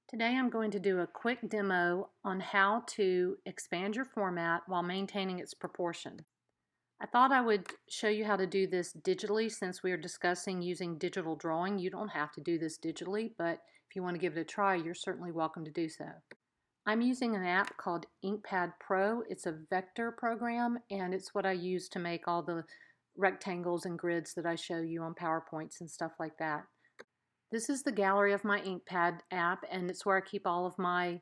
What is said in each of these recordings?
Today I'm going to do a quick demo on how to expand your format while maintaining its proportion. I thought I would show you how to do this digitally since we are discussing using digital drawing. You don't have to do this digitally, but if you want to give it a try, you're certainly welcome to do so. I'm using an app called Inkpad Pro. It's a vector program, and it's what I use to make all the rectangles and grids that I show you on PowerPoints and stuff like that. This is the gallery of my Inkpad app, and it's where I keep all of my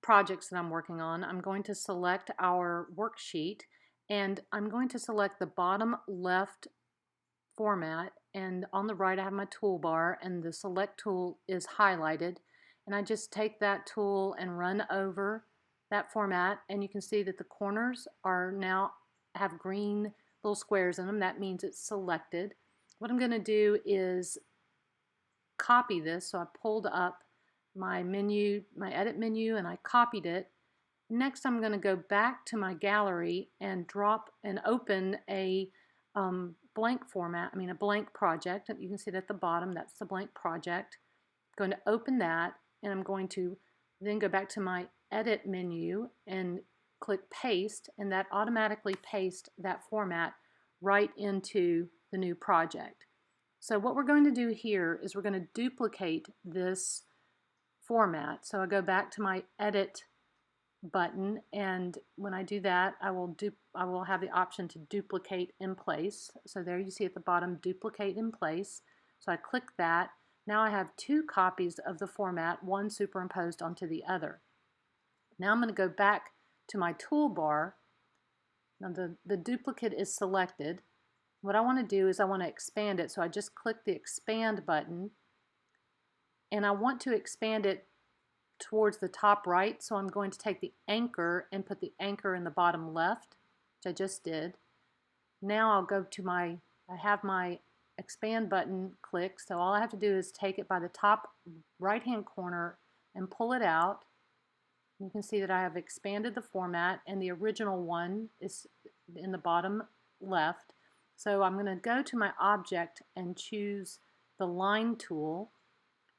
projects that I'm working on. I'm going to select our worksheet, and I'm going to select the bottom left format, and on the right I have my toolbar, and the select tool is highlighted, and I just take that tool and run over that format, and you can see that the corners are now have green little squares in them. That means it's selected. What I'm going to do is copy this. So I pulled up my menu, my edit menu, and I copied it. Next, I'm going to go back to my gallery and drop and open a blank format, a blank project. You can see it at the bottom, that's the blank project. I'm going to open that, and I'm going to then go back to my edit menu and click paste, and that automatically pastes that format right into the new project. So what we're going to do here is we're going to duplicate this format. So I go back to my edit button, and when I do that, I will have the option to duplicate in place. So there you see at the bottom, duplicate in place. So I click that. Now I have two copies of the format, one superimposed onto the other. Now I'm going to go back to my toolbar. Now the duplicate is selected. What I want to do is I want to expand it, so I just click the expand button, and I want to expand it towards the top right, so I'm going to take the anchor and put the anchor in the bottom left, which I just did. Now I'll go to I have my expand button clicked, so all I have to do is take it by the top right hand corner and pull it out. You can see that I have expanded the format, and the original one is in the bottom left. So I'm going to go to my object and choose the line tool.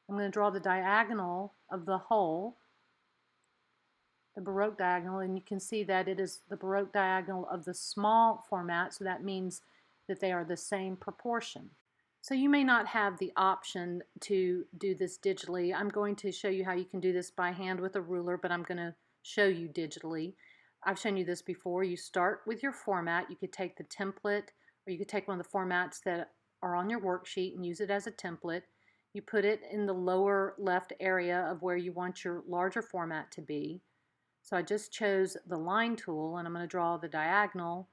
I'm going to draw the diagonal of the whole, the Baroque diagonal, and you can see that it is the Baroque diagonal of the small format, so that means that they are the same proportion. So you may not have the option to do this digitally. I'm going to show you how you can do this by hand with a ruler, but I'm going to show you digitally. I've shown you this before. You start with your format. You could take the template, or you could take one of the formats that are on your worksheet and use it as a template. You put it in the lower left area of where you want your larger format to be. So I just chose the line tool, and I'm going to draw the diagonal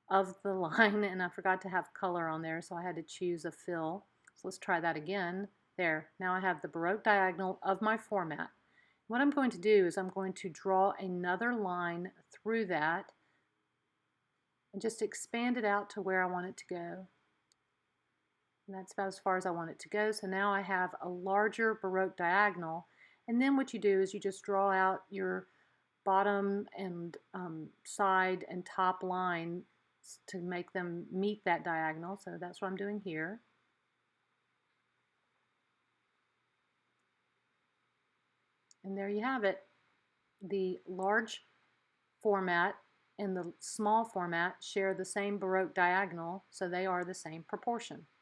of the line, and I forgot to have color on there, so I had to choose a fill. So let's try that again. There, now I have the Baroque diagonal of my format. What I'm going to do is I'm going to draw another line through that and just expand it out to where I want it to go. And that's about as far as I want it to go. So now I have a larger Baroque diagonal. And then what you do is you just draw out your bottom and side and top line to make them meet that diagonal. So that's what I'm doing here. And there you have it. The large format and the small format share the same Baroque diagonal, so they are the same proportion.